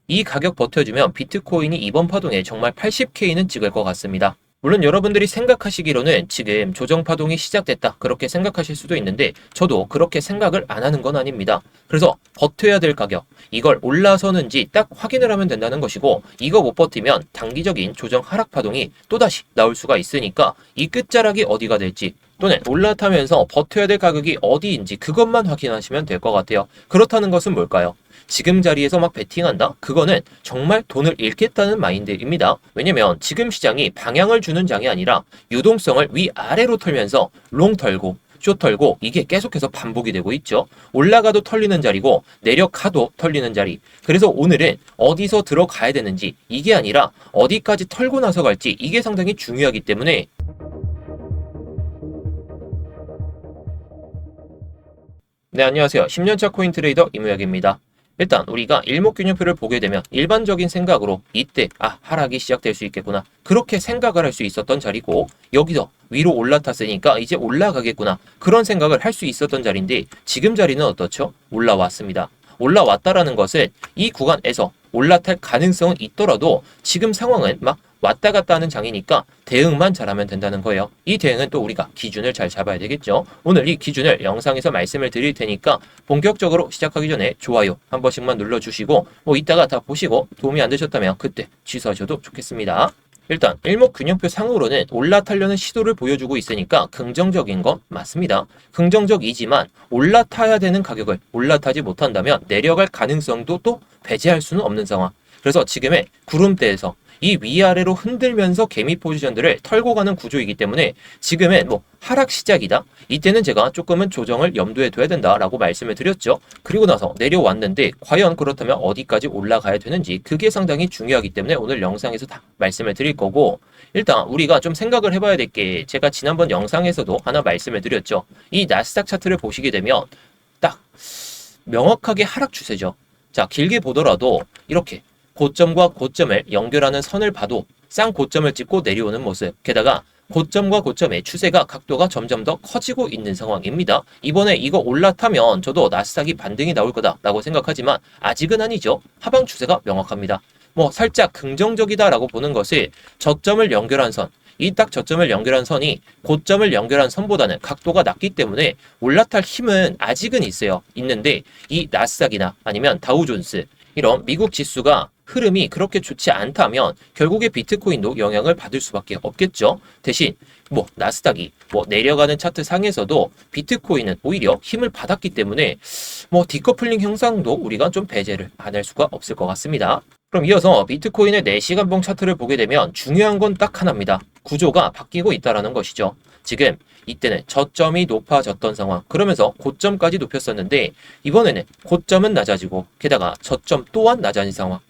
이 가격 버텨주면 비트코인이 이번 파동에 정말 80K는 찍을 것 같습니다. 물론 여러분들이 생각하시기로는 지금 조정 파동이 시작됐다 그렇게 생각하실 수도 있는데 저도 그렇게 생각을 안 하는 건 아닙니다. 그래서 버텨야 될 가격, 이걸 올라서는지 딱 확인을 하면 된다는 것이고, 이거 못 버티면 단기적인 조정 하락 파동이 또다시 나올 수가 있으니까 이 끝자락이 어디가 될지, 또는 올라타면서 버텨야 될 가격이 어디인지 그것만 확인하시면 될 것 같아요. 그렇다는 것은 뭘까요? 지금 자리에서 막 베팅한다? 그거는 정말 돈을 잃겠다는 마인드입니다. 왜냐면 지금 시장이 방향을 주는 장이 아니라 유동성을 위아래로 털면서 롱 털고 숏 털고 이게 계속해서 반복이 되고 있죠. 올라가도 털리는 자리고 내려가도 털리는 자리. 그래서 오늘은 어디서 들어가야 되는지, 이게 아니라 어디까지 털고 나서 갈지, 이게 상당히 중요하기 때문에 네, 안녕하세요. 10년차 코인 트레이더 이무혁입니다. 일단 우리가 일목균형표를 보게 되면 일반적인 생각으로 이때 하락이 시작될 수 있겠구나 그렇게 생각을 할 수 있었던 자리고, 여기서 위로 올라탔으니까 이제 올라가겠구나 그런 생각을 할 수 있었던 자리인데, 지금 자리는 어떻죠? 올라왔습니다. 올라왔다라는 것은 이 구간에서 올라탈 가능성은 있더라도 지금 상황은 막 왔다 갔다 하는 장이니까 대응만 잘하면 된다는 거예요. 이 대응은 또 우리가 기준을 잘 잡아야 되겠죠. 오늘 이 기준을 영상에서 말씀을 드릴 테니까 본격적으로 시작하기 전에 좋아요 한 번씩만 눌러주시고, 이따가 다 보시고 도움이 안 되셨다면 그때 취소하셔도 좋겠습니다. 일단 일목균형표 상으로는 올라타려는 시도를 보여주고 있으니까 긍정적인 건 맞습니다. 긍정적이지만 올라타야 되는 가격을 올라타지 못한다면 내려갈 가능성도 또 배제할 수는 없는 상황. 그래서 지금의 구름대에서 이 위아래로 흔들면서 개미 포지션들을 털고 가는 구조이기 때문에 지금은 하락 시작이다. 이때는 제가 조금은 조정을 염두에 둬야 된다라고 말씀을 드렸죠. 그리고 나서 내려왔는데 과연 그렇다면 어디까지 올라가야 되는지, 그게 상당히 중요하기 때문에 오늘 영상에서 다 말씀을 드릴 거고, 일단 우리가 좀 생각을 해봐야 될 게, 제가 지난번 영상에서도 하나 말씀을 드렸죠. 이 나스닥 차트를 보시게 되면 딱 명확하게 하락 추세죠. 자, 길게 보더라도 이렇게 고점과 고점을 연결하는 선을 봐도 쌍고점을 찍고 내려오는 모습, 게다가 고점과 고점의 추세가 각도가 점점 더 커지고 있는 상황입니다. 이번에 이거 올라타면 저도 나스닥이 반등이 나올 거다라고 생각하지만 아직은 아니죠. 하방 추세가 명확합니다. 살짝 긍정적이다라고 보는 것을 저점을 연결한 선, 이 딱 저점을 연결한 선이 고점을 연결한 선보다는 각도가 낮기 때문에 올라탈 힘은 아직은 있어요. 있는데 이 나스닥이나 아니면 다우존스, 이런 미국 지수가 흐름이 그렇게 좋지 않다면 결국에 비트코인도 영향을 받을 수밖에 없겠죠. 대신 나스닥이 내려가는 차트 상에서도 비트코인은 오히려 힘을 받았기 때문에 디커플링 형상도 우리가 좀 배제를 안 할 수가 없을 것 같습니다. 그럼 이어서 비트코인의 4시간봉 차트를 보게 되면 중요한 건 딱 하나입니다. 구조가 바뀌고 있다는 것이죠. 지금 이때는 저점이 높아졌던 상황, 그러면서 고점까지 높였었는데 이번에는 고점은 낮아지고 게다가 저점 또한 낮아진 상황.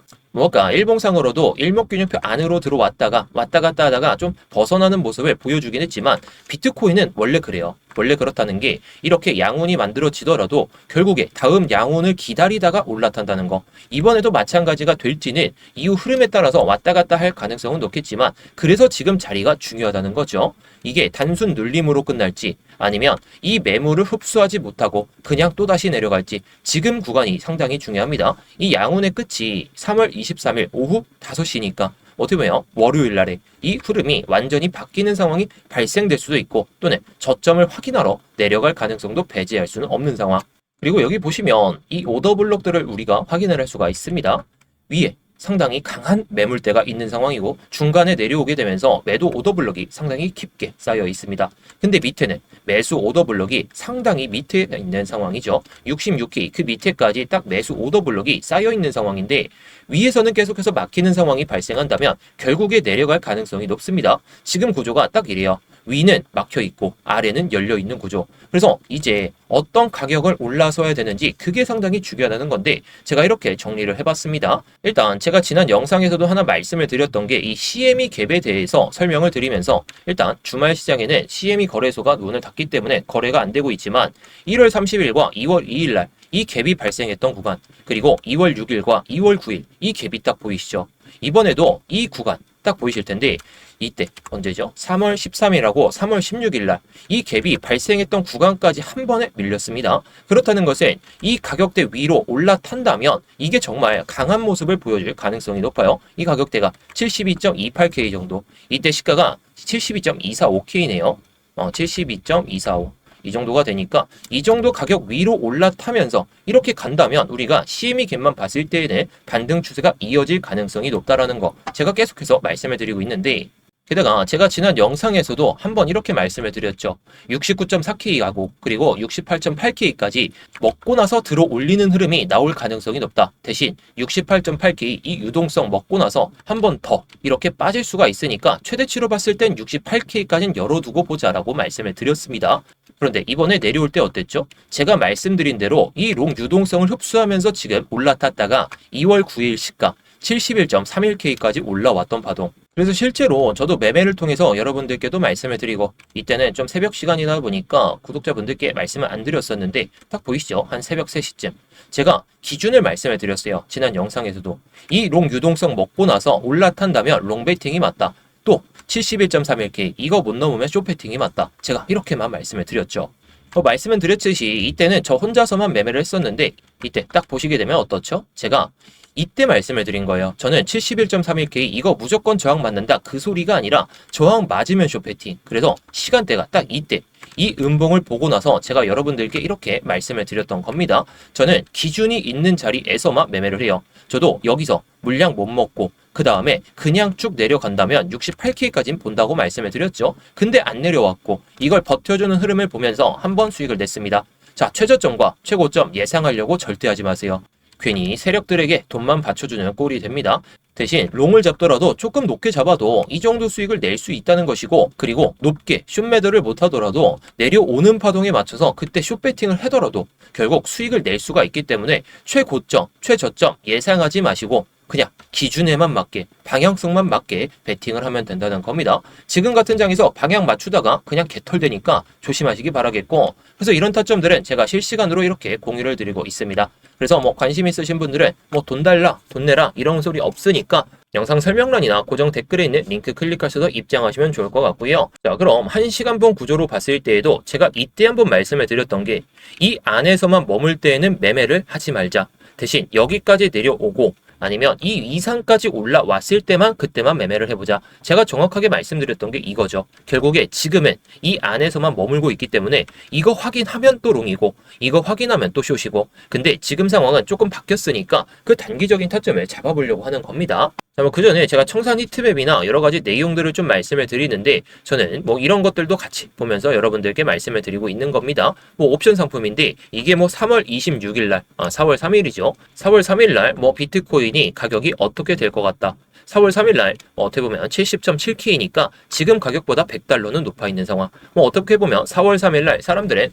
일봉상으로도 일목균형표 안으로 들어왔다가 왔다 갔다 하다가 좀 벗어나는 모습을 보여주긴 했지만 비트코인은 원래 그래요. 원래 그렇다는 게, 이렇게 양운이 만들어지더라도 결국에 다음 양운을 기다리다가 올라탄다는 거. 이번에도 마찬가지가 될지는 이후 흐름에 따라서 왔다 갔다 할 가능성은 높겠지만, 그래서 지금 자리가 중요하다는 거죠. 이게 단순 눌림으로 끝날지 아니면 이 매물을 흡수하지 못하고 그냥 또다시 내려갈지, 지금 구간이 상당히 중요합니다. 이 양운의 끝이 3월 23일 오후 5시니까 어떻게 보면 월요일 날에 이 흐름이 완전히 바뀌는 상황이 발생될 수도 있고, 또는 저점을 확인하러 내려갈 가능성도 배제할 수는 없는 상황. 그리고 여기 보시면 이 오더 블록들을 우리가 확인을 할 수가 있습니다. 위에 상당히 강한 매물대가 있는 상황이고 중간에 내려오게 되면서 매도 오더 블록이 상당히 깊게 쌓여 있습니다. 근데 밑에는 매수 오더 블록이 상당히 밑에 있는 상황이죠. 66기 그 밑에까지 딱 매수 오더 블록이 쌓여 있는 상황인데, 위에서는 계속해서 막히는 상황이 발생한다면 결국에 내려갈 가능성이 높습니다. 지금 구조가 딱 이래요. 위는 막혀 있고 아래는 열려 있는 구조. 그래서 이제 어떤 가격을 올라서야 되는지, 그게 상당히 중요하다는 건데 제가 이렇게 정리를 해봤습니다. 일단 제가 지난 영상에서도 하나 말씀을 드렸던 게 이 CME 갭에 대해서 설명을 드리면서, 일단 주말 시장에는 CME 거래소가 문을 닫기 때문에 거래가 안 되고 있지만 1월 30일과 2월 2일 날 이 갭이 발생했던 구간, 그리고 2월 6일과 2월 9일 이 갭이 딱 보이시죠? 이번에도 이 구간 딱 보이실 텐데, 이때 언제죠? 3월 13일하고 3월 16일 날 이 갭이 발생했던 구간까지 한 번에 밀렸습니다. 그렇다는 것은 이 가격대 위로 올라탄다면 이게 정말 강한 모습을 보여줄 가능성이 높아요. 이 가격대가 72.28K 정도. 이때 시가가 72.245K네요. 72.245. 이 정도가 되니까 이 정도 가격 위로 올라타면서 이렇게 간다면 우리가 CME 갭만 봤을 때에는 반등 추세가 이어질 가능성이 높다라는 거 제가 계속해서 말씀을 드리고 있는데, 게다가 제가 지난 영상에서도 한번 이렇게 말씀을 드렸죠. 69.4K하고 그리고 68.8K까지 먹고 나서 들어 올리는 흐름이 나올 가능성이 높다. 대신 68.8K 이 유동성 먹고 나서 한 번 더 이렇게 빠질 수가 있으니까 최대치로 봤을 땐 68K까지는 열어두고 보자라고 말씀을 드렸습니다. 그런데 이번에 내려올 때 어땠죠? 제가 말씀드린 대로 이 롱 유동성을 흡수하면서 지금 올라탔다가 2월 9일 시가 71.31K까지 올라왔던 파동. 그래서 실제로 저도 매매를 통해서 여러분들께도 말씀을 드리고, 이때는 좀 새벽 시간이다 보니까 구독자분들께 말씀을 안 드렸었는데 딱 보이시죠? 한 새벽 3시쯤 제가 기준을 말씀을 드렸어요. 지난 영상에서도 이 롱 유동성 먹고 나서 올라탄다면 롱 베팅이 맞다. 또 71.31K 이거 못 넘으면 숏 베팅이 맞다. 제가 이렇게만 말씀을 드렸죠. 말씀을 드렸듯이 이때는 저 혼자서만 매매를 했었는데 이때 딱 보시게 되면 어떻죠? 제가 이때 말씀을 드린 거예요. 저는 71.31K 이거 무조건 저항 맞는다 그 소리가 아니라 저항 맞으면 숏 베팅. 그래서 시간대가 딱 이때 이 음봉을 보고 나서 제가 여러분들께 이렇게 말씀을 드렸던 겁니다. 저는 기준이 있는 자리에서만 매매를 해요. 저도 여기서 물량 못 먹고 그 다음에 그냥 쭉 내려간다면 68K까지는 본다고 말씀을 드렸죠. 근데 안 내려왔고 이걸 버텨주는 흐름을 보면서 한번 수익을 냈습니다. 자, 최저점과 최고점 예상하려고 절대 하지 마세요. 괜히 세력들에게 돈만 받쳐주는 꼴이 됩니다. 대신 롱을 잡더라도 조금 높게 잡아도 이 정도 수익을 낼 수 있다는 것이고, 그리고 높게 숏매도를 못하더라도 내려오는 파동에 맞춰서 그때 숏배팅을 하더라도 결국 수익을 낼 수가 있기 때문에 최고점, 최저점 예상하지 마시고 그냥 기준에만 맞게 방향성만 맞게 베팅을 하면 된다는 겁니다. 지금 같은 장에서 방향 맞추다가 그냥 개털되니까 조심하시기 바라겠고, 그래서 이런 타점들은 제가 실시간으로 이렇게 공유를 드리고 있습니다. 그래서 관심 있으신 분들은 돈 달라 돈 내라 이런 소리 없으니까 영상 설명란이나 고정 댓글에 있는 링크 클릭하셔서 입장하시면 좋을 것 같고요. 자, 그럼 1시간봉 구조로 봤을 때에도 제가 이때 한번 말씀을 드렸던 게 이 안에서만 머물 때에는 매매를 하지 말자. 대신 여기까지 내려오고 아니면 이 이상까지 올라왔을 때만 그때만 매매를 해보자. 제가 정확하게 말씀드렸던 게 이거죠. 결국에 지금은 이 안에서만 머물고 있기 때문에 이거 확인하면 또 롱이고 이거 확인하면 또 숏이고, 근데 지금 상황은 조금 바뀌었으니까 그 단기적인 타점을 잡아보려고 하는 겁니다. 자, 그 전에 제가 청산 히트맵이나 여러 가지 내용들을 좀 말씀을 드리는데 저는 이런 것들도 같이 보면서 여러분들께 말씀을 드리고 있는 겁니다. 옵션 상품인데 이게 3월 26일 날, 4월 3일이죠. 4월 3일 날 비트코인이 가격이 어떻게 될 것 같다. 4월 3일 날 어떻게 보면 70.7K니까 지금 가격보다 $100는 높아 있는 상황. 어떻게 보면 4월 3일 날 사람들은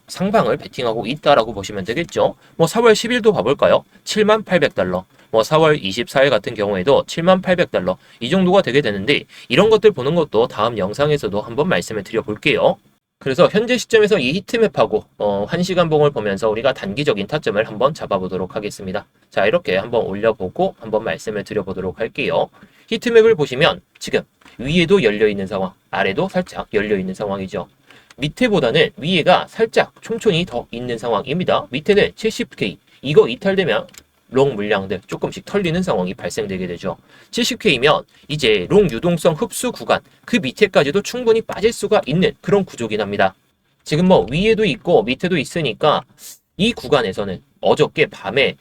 상방을 베팅하고 있다라고 보시면 되겠죠. 4월 10일도 봐볼까요? $78,000. 4월 24일 같은 경우에도 $78,000 이 정도가 되게 되는데, 이런 것들 보는 것도 다음 영상에서도 한번 말씀을 드려볼게요. 그래서 현재 시점에서 이 히트맵하고 1시간봉을 보면서 우리가 단기적인 타점을 한번 잡아보도록 하겠습니다. 자, 이렇게 한번 올려보고 한번 말씀을 드려보도록 할게요. 히트맵을 보시면 지금 위에도 열려있는 상황, 아래도 살짝 열려있는 상황이죠. 밑에보다는 위에가 살짝 촘촘히 더 있는 상황입니다. 밑에는 70K, 이거 이탈되면 롱 물량들 조금씩 털리는 상황이 발생되게 되죠. 70K면 이제 롱 유동성 흡수 구간 그 밑에까지도 충분히 빠질 수가 있는 그런 구조긴 합니다. 지금 위에도 있고 밑에도 있으니까 이 구간에서는 어저께 밤에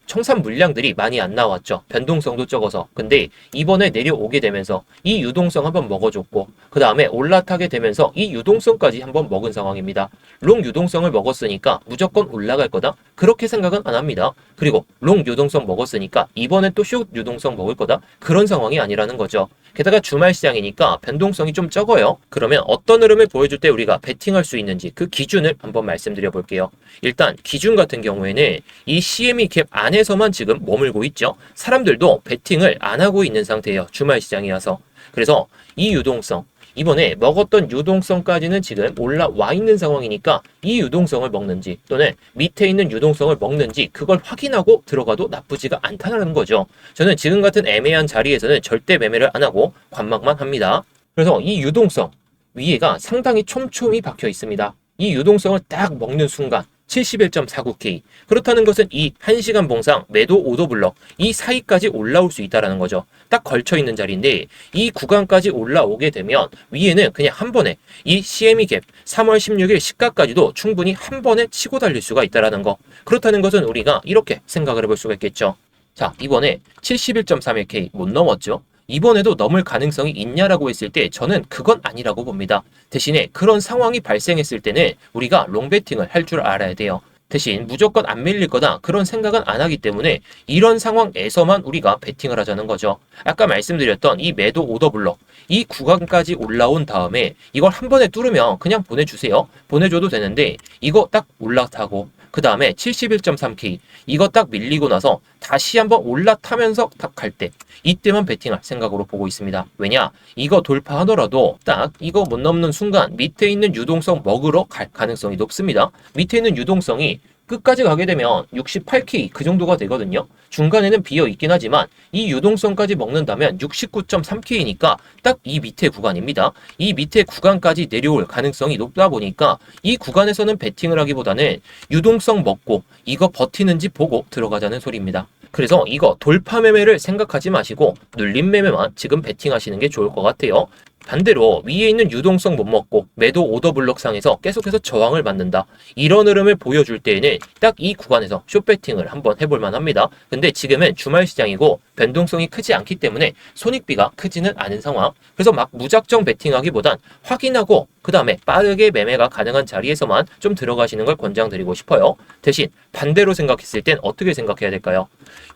청산 물량들이 많이 안 나왔죠. 변동성도 적어서. 근데 이번에 내려오게 되면서 이 유동성 한번 먹어줬고 그 다음에 올라타게 되면서 이 유동성까지 한번 먹은 상황입니다. 롱 유동성을 먹었으니까 무조건 올라갈 거다? 그렇게 생각은 안 합니다. 그리고 롱 유동성 먹었으니까 이번에 또 숏 유동성 먹을 거다? 그런 상황이 아니라는 거죠. 게다가 주말 시장이니까 변동성이 좀 적어요. 그러면 어떤 흐름을 보여줄 때 우리가 베팅할 수 있는지 그 기준을 한번 말씀드려 볼게요. 일단 기준 같은 경우에는 이 CME 갭 안에서만 지금 머물고 있죠. 사람들도 베팅을 안 하고 있는 상태예요. 주말 시장이어서. 그래서 이 유동성, 이번에 먹었던 유동성까지는 지금 올라와 있는 상황이니까 이 유동성을 먹는지 또는 밑에 있는 유동성을 먹는지 그걸 확인하고 들어가도 나쁘지가 않다는 거죠. 저는 지금 같은 애매한 자리에서는 절대 매매를 안 하고 관망만 합니다. 그래서 이 유동성 위에가 상당히 촘촘히 박혀 있습니다. 이 유동성을 딱 먹는 순간 71.49K. 그렇다는 것은 이 1시간 봉상 매도 오더 블럭 이 사이까지 올라올 수 있다는 거죠. 딱 걸쳐 있는 자리인데 이 구간까지 올라오게 되면 위에는 그냥 한 번에 이 CME 갭 3월 16일 시가까지도 충분히 한 번에 치고 달릴 수가 있다는 거. 그렇다는 것은 우리가 이렇게 생각을 해볼 수가 있겠죠. 자, 이번에 71.31K 못 넘었죠. 이번에도 넘을 가능성이 있냐라고 했을 때 저는 그건 아니라고 봅니다. 대신에 그런 상황이 발생했을 때는 우리가 롱배팅을 할 줄 알아야 돼요. 대신 무조건 안 밀릴 거다 그런 생각은 안 하기 때문에 이런 상황에서만 우리가 배팅을 하자는 거죠. 아까 말씀드렸던 이 매도 오더 블럭 이 구간까지 올라온 다음에 이걸 한 번에 뚫으면 그냥 보내주세요. 보내줘도 되는데 이거 딱 올라타고 그 다음에 71.3K 이거 딱 밀리고 나서 다시 한번 올라타면서 딱 갈 때 이때만 배팅할 생각으로 보고 있습니다. 왜냐? 이거 돌파하더라도 딱 이거 못 넘는 순간 밑에 있는 유동성 먹으러 갈 가능성이 높습니다. 밑에 있는 유동성이 끝까지 가게 되면 68K 그 정도가 되거든요. 중간에는 비어 있긴 하지만 이 유동성까지 먹는다면 69.3K니까 딱 이 밑에 구간입니다. 이 밑에 구간까지 내려올 가능성이 높다 보니까 이 구간에서는 배팅을 하기보다는 유동성 먹고 이거 버티는지 보고 들어가자는 소리입니다. 그래서 이거 돌파 매매를 생각하지 마시고 눌림 매매만 지금 배팅하시는 게 좋을 것 같아요. 반대로 위에 있는 유동성 못 먹고 매도 오더 블록 상에서 계속해서 저항을 받는다. 이런 흐름을 보여줄 때에는 딱 이 구간에서 숏배팅을 한번 해볼 만합니다. 근데 지금은 주말 시장이고 변동성이 크지 않기 때문에 손익비가 크지는 않은 상황. 그래서 막 무작정 배팅하기보단 확인하고 그 다음에 빠르게 매매가 가능한 자리에서만 좀 들어가시는 걸 권장드리고 싶어요. 대신 반대로 생각했을 땐 어떻게 생각해야 될까요?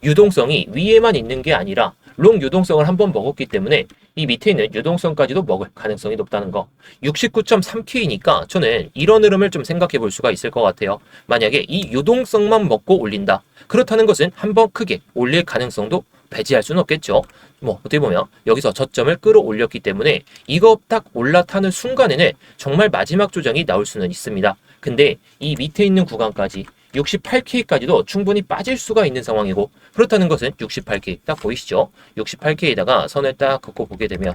유동성이 위에만 있는 게 아니라 롱 유동성을 한번 먹었기 때문에 이 밑에 있는 유동성까지도 먹을 가능성이 높다는 거. 69.3K니까 저는 이런 흐름을 좀 생각해 볼 수가 있을 것 같아요. 만약에 이 유동성만 먹고 올린다. 그렇다는 것은 한번 크게 올릴 가능성도 배제할 수는 없겠죠. 뭐 어떻게 보면 여기서 저점을 끌어올렸기 때문에 이거 딱 올라타는 순간에는 정말 마지막 조정이 나올 수는 있습니다. 근데 이 밑에 있는 구간까지 68K까지도 충분히 빠질 수가 있는 상황이고 그렇다는 것은 68K 딱 보이시죠? 68K에다가 선을 딱 긋고 보게 되면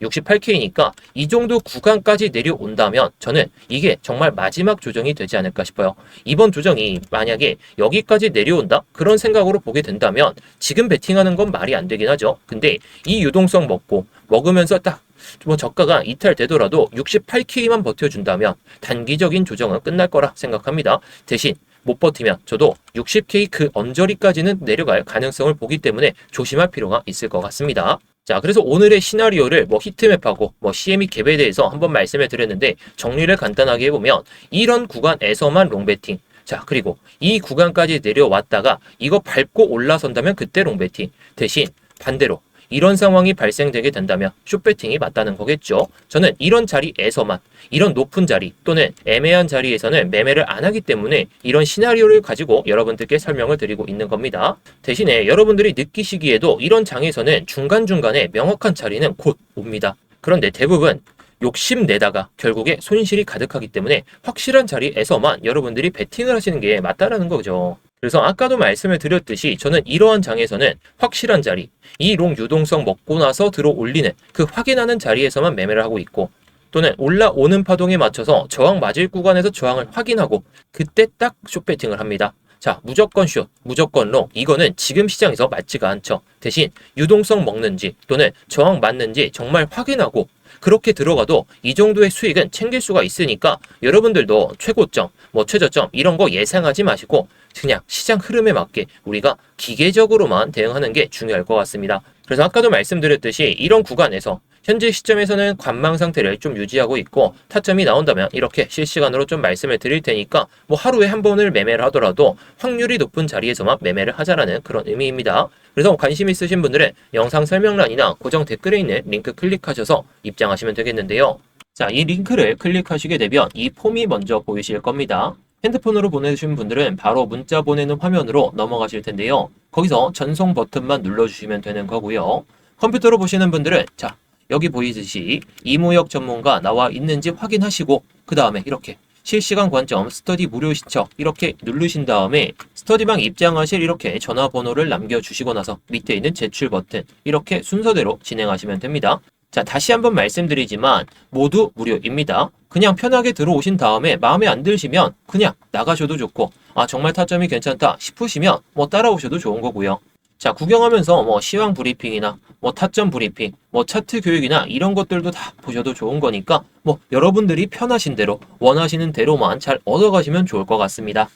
68K니까 이 정도 구간까지 내려온다면 저는 이게 정말 마지막 조정이 되지 않을까 싶어요. 이번 조정이 만약에 여기까지 내려온다? 그런 생각으로 보게 된다면 지금 베팅하는 건 말이 안 되긴 하죠. 근데 이 유동성 먹으면서 딱 뭐 저가가 이탈되더라도 68K만 버텨준다면 단기적인 조정은 끝날 거라 생각합니다. 대신 못 버티면 저도 60K 그 언저리까지는 내려갈 가능성을 보기 때문에 조심할 필요가 있을 것 같습니다. 자, 그래서 오늘의 시나리오를 뭐 히트맵하고 뭐 CME 갭에 대해서 한번 말씀을 드렸는데 정리를 간단하게 해보면 이런 구간에서만 롱배팅. 자, 그리고 이 구간까지 내려왔다가 이거 밟고 올라선다면 그때 롱배팅. 대신 반대로 이런 상황이 발생되게 된다면 숏배팅이 맞다는 거겠죠. 저는 이런 자리에서만 이런 높은 자리 또는 애매한 자리에서는 매매를 안 하기 때문에 이런 시나리오를 가지고 여러분들께 설명을 드리고 있는 겁니다. 대신에 여러분들이 느끼시기에도 이런 장에서는 중간중간에 명확한 자리는 곧 옵니다. 그런데 대부분 욕심내다가 결국에 손실이 가득하기 때문에 확실한 자리에서만 여러분들이 베팅을 하시는 게 맞다라는 거죠. 그래서 아까도 말씀을 드렸듯이 저는 이러한 장에서는 확실한 자리, 이 롱 유동성 먹고 나서 들어 올리는 그 확인하는 자리에서만 매매를 하고 있고 또는 올라오는 파동에 맞춰서 저항 맞을 구간에서 저항을 확인하고 그때 딱 숏배팅을 합니다. 자, 무조건 숏, 무조건 롱 이거는 지금 시장에서 맞지가 않죠. 대신 유동성 먹는지 또는 저항 맞는지 정말 확인하고 그렇게 들어가도 이 정도의 수익은 챙길 수가 있으니까 여러분들도 최고점, 뭐 최저점 이런 거 예상하지 마시고 그냥 시장 흐름에 맞게 우리가 기계적으로만 대응하는 게 중요할 것 같습니다. 그래서 아까도 말씀드렸듯이 이런 구간에서 현재 시점에서는 관망 상태를 좀 유지하고 있고 타점이 나온다면 이렇게 실시간으로 좀 말씀을 드릴 테니까 뭐 하루에 한 번을 매매를 하더라도 확률이 높은 자리에서만 매매를 하자라는 그런 의미입니다. 그래서 관심 있으신 분들은 영상 설명란이나 고정 댓글에 있는 링크 클릭하셔서 입장하시면 되겠는데요. 자, 이 링크를 클릭하시게 되면 이 폼이 먼저 보이실 겁니다. 핸드폰으로 보내주신 분들은 바로 문자 보내는 화면으로 넘어가실 텐데요. 거기서 전송 버튼만 눌러주시면 되는 거고요. 컴퓨터로 보시는 분들은 자, 여기 보이듯이 이무혁 전문가 나와 있는지 확인하시고 그 다음에 이렇게 실시간 관점 스터디 무료 신청 이렇게 누르신 다음에 스터디방 입장하실 이렇게 전화번호를 남겨주시고 나서 밑에 있는 제출 버튼 이렇게 순서대로 진행하시면 됩니다. 자, 다시 한번 말씀드리지만 모두 무료입니다. 그냥 편하게 들어오신 다음에 마음에 안 드시면 그냥 나가셔도 좋고 정말 타점이 괜찮다 싶으시면 따라오셔도 좋은 거고요. 자, 구경하면서 시황 브리핑이나 타점 브리핑, 차트 교육이나 이런 것들도 다 보셔도 좋은 거니까 여러분들이 편하신 대로 원하시는 대로만 잘 얻어가시면 좋을 것 같습니다.